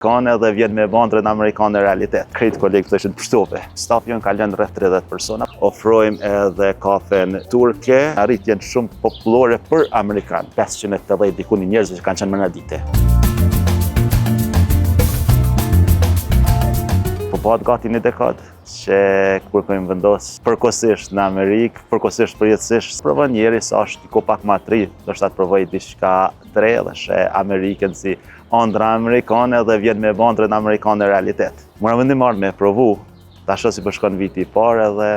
Kanë edhe vjen me bandrën amerikane në realitet. Krejt kolegë të ishin pështove. Stafi jonë ka lënë rreth 30 persona. Ofrojmë edhe kafen turke. Arrit jenë shumë popullore për Amerikan. 580 dikuni njerëz që kanë qenë më në dite. Po bëhet gati një dekadë që kur kemi vendos përkohësisht në Amerikë, përkohësisht përjetësisht, provon njeri sa është ko pak më të ri, do të provoj diçka të re dhe she Amerikën si ëndra amerikane dhe vjen me bandrën amerikane në realitet. Mora vendim marrë me provu, tash si po shkon viti i parë edhe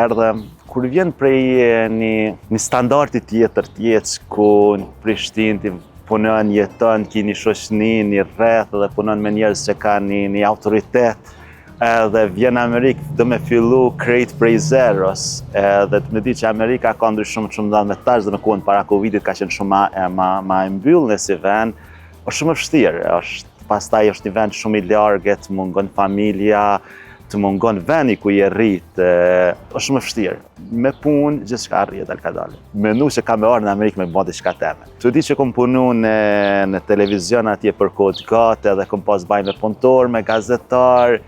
erdhem kur vjen prej një standardi tjetër të jetës ku në Prishtinë ti punon, jeton, ki një shoqëni, një rreth dhe punon me njerëz që kanë një autoritet. Edhe vjen në Amerikë do me fillu krejt prej zeros, edhe të me di që Amerika ka ndryshim shumë dhe me tash dhe me kohën para Covidit ka qenë shumë ma e mbyllë si vend, është shumë vështirë, pastaj është një vend shumë i largët, të mungon familja, të mungon vendi ku je rrit, është shumë vështirë. Me punë gjithçka rrihet dalkadale. Menu që kam me orë në Amerikë me bëti çka teme. Të di që kom punu në televizion atje për kohë të gate edhe kom pas baj me punëtor, me gazetar.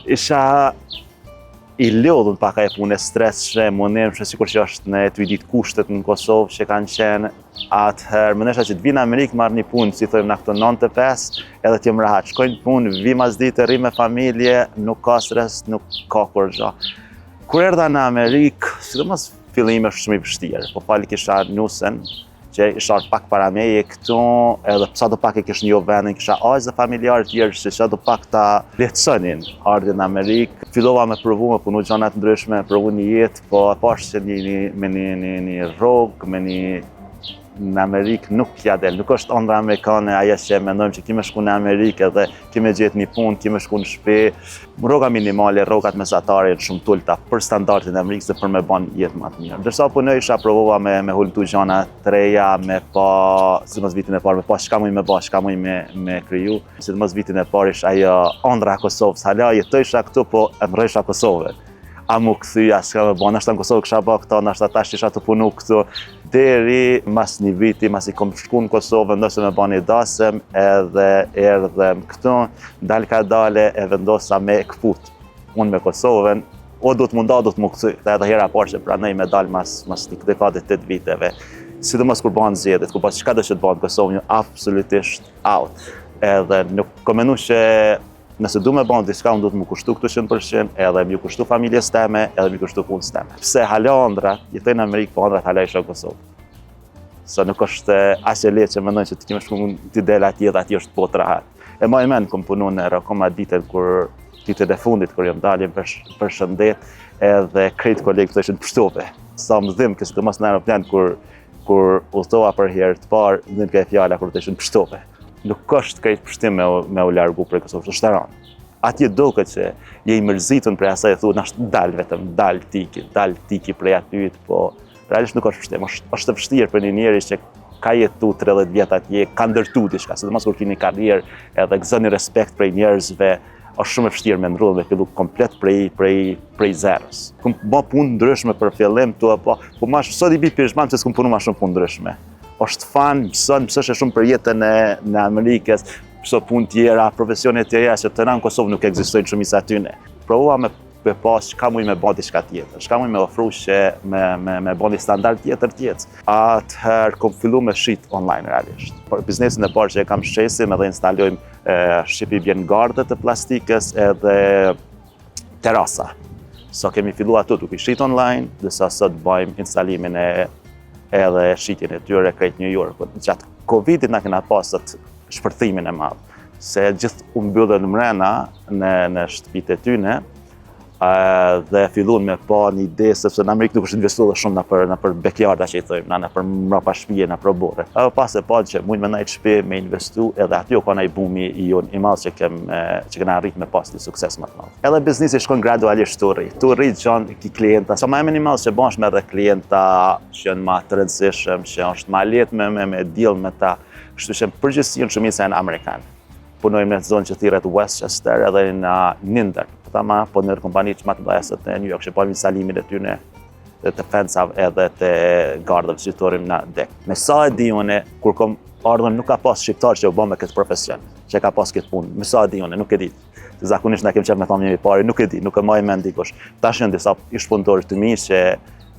Isha i lodhur pak e punë, stresshme, munimshme, sikur që është në të ditë kushtet në Kosovë që kanë qenë atëherë. Mënesha që të vi në Amerikë marrë një punë, si thojmë në këto 95, edhe t'jem rahat. Shkojnë punë, vi mas ditë, ri me familje, nuk ka stres, nuk ka kur gjë. Kur erdha në Amerikë, sidomos fillimi është shumë i vështirë, po fali kisha nusen, që isha pak para meje këtu, edhe sa do pak e kish një vendin, kisha aq dhe familjarë tjerë që sa do pak ta lehtësonin ardhin në Amerikë. Fillova me provu, me punu gjana të ndryshme, provu një jetë, po e pash që me një rrogë, në Amerikë nuk pja del, nuk është ëndra amerikane ajo që mendojmë që kime shku në Amerikë edhe kime gjetë një punë, kime shku në shtëpi. Rroga minimale, rrogat mesatare janë shumë tulta për standardin e Amerikës dhe për me bën jetë më të mirë. Ndërsa punoj isha provova me hultu gjana të reja, me pa, sidomos vitin e parë, me pa çka muj me bë, çka muj me kriju. Sidomos vitin e parë ish ajo ëndra e Kosovës. Hala jetojsha këtu, po e mrejsha Kosovën. A mu këthyja, s'ka me bo, nështë në Kosovë kësha bë këto, nështë tash isha të punu këtu. Deri mas një viti, mas i kom shku në Kosovë, vendosëm me bo një dasëm edhe erdhem këtu, dalë ka dale e vendosa me këput. Unë me Kosovën, o du të munda, du të mu këthy. Dhe edhe hera parë që pranej me dalë mas një dekadit 8 viteve. Sidomos kur banë zjedit, kur pas qka do që të banë Kosovë, një absolutisht out. Edhe nuk komenu që nëse du me banë diska, unë du të më kushtu këtu 100%, edhe më kushtu familjes teme, edhe më kushtu punës teme. Pse hala ëndrat, jetoj në Amerikë, po ëndrat hala isha në Kosovë. Sa nuk është ashe letë që mendojnë që të kime shku t'i del atje dhe atje është po të rahat. E ma i men, kom punu në Rakoma ditën e fundit, kur jam daljen për shëndet, edhe krejt kolegë të ishin pështove. Sa më dhim, kësë të mos në aeroplan, kur udhtova për herë të parë, dhim ka e fjalla kur të ishin pështove. Nuk është krejt pështim me u largu prej Kosovës, është ranë. Atje duket që je i mërzitun prej asaj e thu, nështë dalë vetëm, dalë tiki prej atyit, po realisht nuk është pështim. Është vështirë për një njeri që ka jetu 30 vjet atje, ka ndërtu diçka, sidomos kur keni karrierë edhe gëzoni respekt prej njerëzve, është shumë e vështirë me ndrydhë dhe fillu komplet prej zeros. Kum bë punë ndryshme për fillim tu apo, po më sot i bit pishman se s'kum punu më shumë punë ndryshme. Është fan, mësoshe shumë për jetën në Amerikës, pëso punë tjera, profesionet tjera që të në Kosovë nuk ekzistojnë shumë isa tyne. Provova me pas çka muj me bën diçka tjetër, çka muj me ofru që me bën një standard tjetër tjetër. Atëherë kom fillu me shit online realisht. Biznesin e parë që e kam shqesim edhe instalojmë shqipi bjen garde të plastikës edhe terasa. So kemi fillu ato duke shit online, dhe sa sot bëjmë instalimin edhe shitjen e tyre krejt New York. Gjatë Covidit na kena pasët shpërthimin e madh, se gjithë u mbyllën mrena në shtëpitë e tyne, dhe fillun me pa një ide, sepse në Amerikë nuk është investuar shumë në për bekjarda që i thojmë, në për mrapa shtëpie, në për bore. Edhe pas e pa që mund me najtë shtëpi me investu, edhe aty o ka nëj bumi i madh që kena arrit me pas një sukses më të madh. Edhe biznisi shkon gradualisht të rrit gjanë ki klienta. Sa ma e minimal që bashkë edhe klienta që janë ma të rëndësishëm, që është ma letë me deal me ta, kështu që përgjithësi shumica janë amerikanë. Punojmë në zonë që thirret Westchester edhe në Ninder. Po në kompani që më të mëdha sot në New York, që po instalimin e tyre të Fencav edhe të gardëve që thorim në dek. Me sa e di unë, kur kom ardhur nuk ka pas shqiptar që u bë me këtë profesion. që ka pas këtë punë. Me sa di unë, nuk e di. Zakonisht na kemi qenë me thonë njëri pari, nuk e di, nuk e maj mend dikush. Tash janë disa ish punëtorë të mi që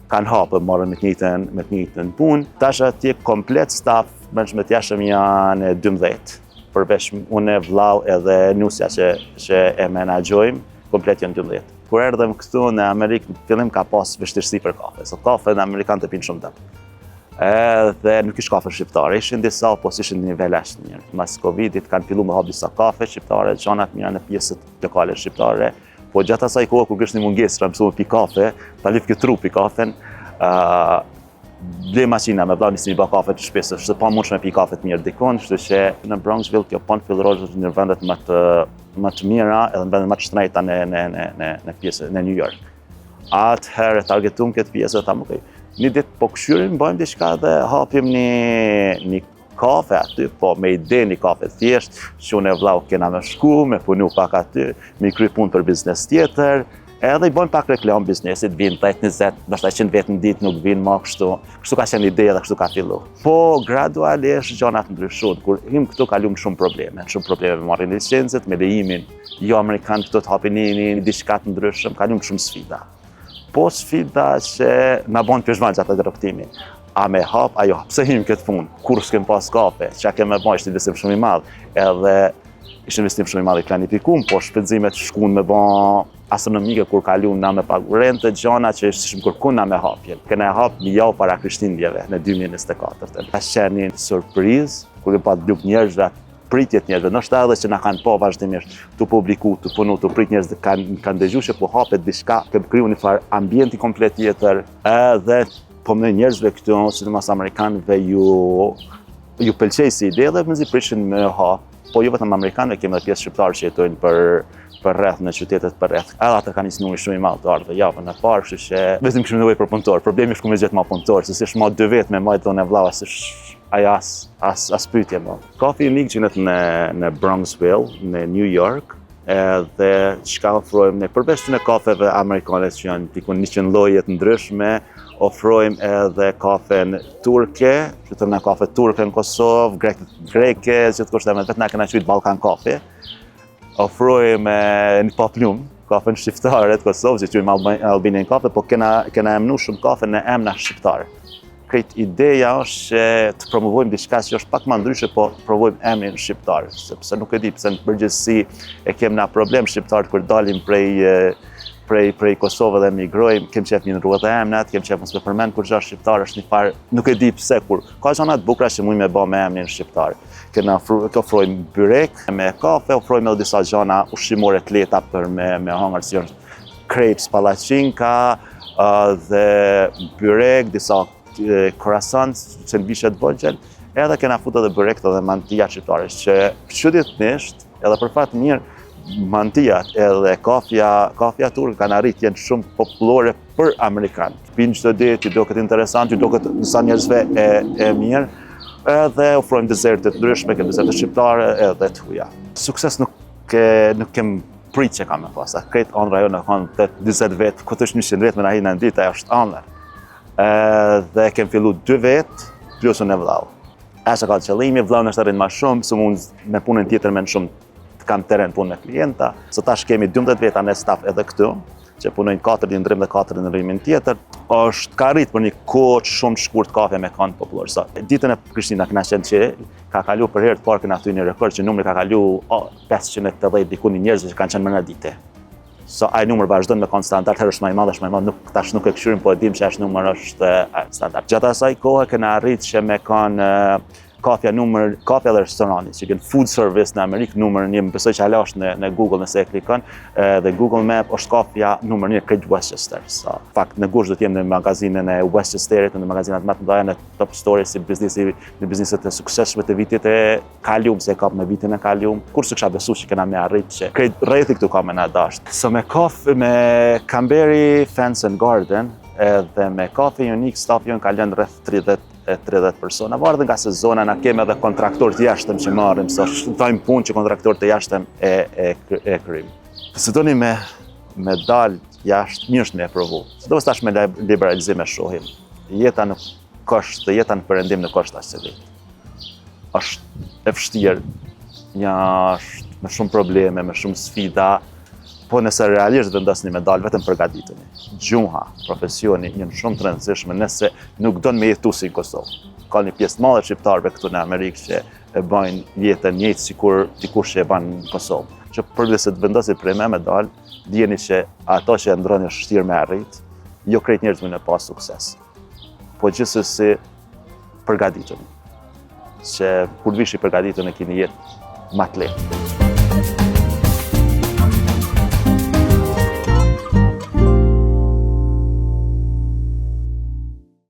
kanë hapë marrën me të njëjtën punë. Tash atje komplet staff management jashëm janë 12. Përveç unë, vllau edhe nusja që e menaxhojmë, komplet janë 12. Kur erdhëm këtu në Amerikë, në fillim ka pas vështirësi për kafe. So kafe në Amerikanë të pinë shumë dëm. Edhe nuk ish kafe shqiptare, ishin disa, po s'ishin në nivel ashtë mirë. Mas Covidit kanë fillu me hap disa kafe shqiptare, gjanat mira në pjesët lokale shqiptare, po gjatë asaj kohë kur kishte një mungesë që mësuam pi kafe, ta lif këtë trupi kafen, ble maqina me vlla nisi ba kafe të shpesë, është pa mundshme pi kafe të mirë dikon, kështu që në Bronxville kjo pun fillrozh në vendet më të mira edhe në vendet më të shtrenjta në pjesë në New York. Atëherë targetuam këtë pjesë ta më një ditë po këshyrim, bëjmë diçka dhe hapim një kafe aty, po me ide një kafe thjesht, që unë e vllau kena me shku, me punu pak aty, me kry punë për biznes tjetër, edhe i bëjmë pak reklam biznesit, vinë 10-20, nështë 100 vetë në ditë nuk vinë ma kështu ka qenë ide dhe kështu ka fillu. Po gradualisht gjanat ndryshon, kur him këtu kalum shumë probleme me marrin licencet, me lejimin, jo Amerikan këtu të hapin një diçka të ndryshëm, kalum shumë sfida. Po sfida që na bon peshman gjatë të rroktimi. A me hap, ajo, pse him këtë punë, kur s'kem pas kafe, që kem me bën ishte investim shumë i madh, edhe ishte investim shumë i madh i planifikum, po shpenzimet shkuan me bën astronomike kur kalun na me pagu rente, gjana që ishim kërkun na me hapjen. Kena hap një javë para Krishtlindjeve në 2024. Ka qenë një surprizë, kur e pa grup njerëzve, pritjet njerëzve, nështë edhe që na kanë po vazhdimisht të publiku, të punu, të prit njerëz dhe kanë dëgju që po hapet diçka, kemë kriju një farë ambienti komplet tjetër, edhe po me njerëzve këtu, sidomos amerikanëve ju pëlqej si ide dhe mëzi prishin me hap, po jo vetëm amerikanëve, kemi edhe pjesë shqiptarë që jetojnë për rreth në qytetet për rreth. Edhe ata kanë një numër shumë i madh të ardhurve javën e parë, kështu që vetëm kishim nevojë për punëtor. Problemi është ku me gjetë më punëtor, se s'është më 2 vjet me majt tonë vllau, aja as pyetje më. Kafe unik që në Bronxville, në New York, edhe çka ofrojmë ne përveç të kafeve amerikane që janë tikun 100 lloje të ndryshme, ofrojmë edhe kafen turke, që të në kafe turke në Kosovë, greke, që të kushtem vetë na kena quajtur Ballkan Kafe. Ofrojmë një paplum, kafen shqiptare të Kosovë, që quajmë Albanian Kafe, po kena emnu shumë kafe në emra shqiptare. Këtë ideja është që të promovojmë diçka që është pak më ndryshe, po provojmë emrin shqiptar, sepse nuk e di pse në përgjithësi e kemi na problem shqiptarët kur dalim prej Kosovë dhe migrojmë, kem qef një rrugë të emnat, kem qef mos me përmend kur gjë shqiptar është një farë, nuk e di pse kur. Ka gjëra të bukura që mund me bë me emrin shqiptar. Ofrojmë byrek me kafe, ofrojmë edhe disa gjëra ushqimore të lehta për me hangër, si janë crepes, palacinka dhe byrek, disa croissants, sandviçe të vogël, edhe kena futur edhe byrek dhe mantija shqiptare, që çuditërisht, edhe për fat mirë, mantijat edhe kafja turke kanë arritë jenë shumë popullore për amerikanë. Pinë çdo ditë, ju duket interesant, ju duket disa njerëzve e mirë, edhe ofrojmë dezerte të ndryshme, kem dezerte shqiptare edhe të huaja. Sukses nuk kem prit që kam me pas. Këtë ëndra jo në kanë 20 vjet, këtë është 100 vjet me na hinë në ditë, ajo është ëndër. Dhe kem fillu 2 vjet, plus unë e vllau. Asha ka qëllimi, vllau në është arrin ma shumë, së mund me punën tjetër me në shumë të kam teren punë me klienta. Së tash kemi 12 veta në staff edhe këtu, që punojnë 4 në ndrim dhe 4 në ndrimin tjetër. Është ka rritë për një kohë shumë shkurt kafe me kanë popullor. Ditën e Krishtina këna qenë që ka kalu për herë të parë këna thuj një rekord që numri ka kalu 580 diku një njerëzve që kanë qenë më në dite. Ai numër vazhdon me kanë standard, herë është më i madh, tash nuk e këshyrim, po e dim që është numër është standard. Gjatë asaj kohë kena arritë që me kanë kafja dhe restorani, që kënë food service në Amerikë, numër 1, më besoj që hala është në Google nëse e klikon, dhe Google Map është kafja numër 1 krejt Westchester. Fakt, në gush do t'jem në magazinën e Westchesterit, në magazinat më të mëdha në top store si në bizneset e suksesshme të vitit e kaluam, se e kap me vitin e kaluam, kur së kisha besu që kena me arritë që krejt rrethi këtu ka me na dashtë. So me kafe, me Cranberry Fence and Garden, edhe me kafe unik, staff jonë kalon rreth 30 persona. Vardë nga sezona na kemi edhe kontraktorë të jashtëm që marrim, se thajmë punë që kontraktorët të jashtëm e kryjmë. Se doni me dalë jashtë, mirë është me e provu. Se do tash me liberalizim e shohim. Jeta në kusht, jeta në perëndim në kusht as se ditë. Është e vështirë është me shumë probleme, me shumë sfida, po nëse realisht vendosni me dalë, vetëm përgatituni. Gjuha, profesioni janë shumë të rëndësishme nëse nuk don me jetu si në Kosovë. Ka një pjesë madhe shqiptarëve këtu në Amerikë që e bajnë jetën njëjtë sikur dikush që e bën në Kosovë. Që përveç se të vendosit prej me dalë, dijeni që ato që e ndroni është vështirë me arrit, jo krejt njerëz me pas sukses. Po gjithsesi përgatituni. Që kur vish i përgatitur në keni jetë më të lehtë.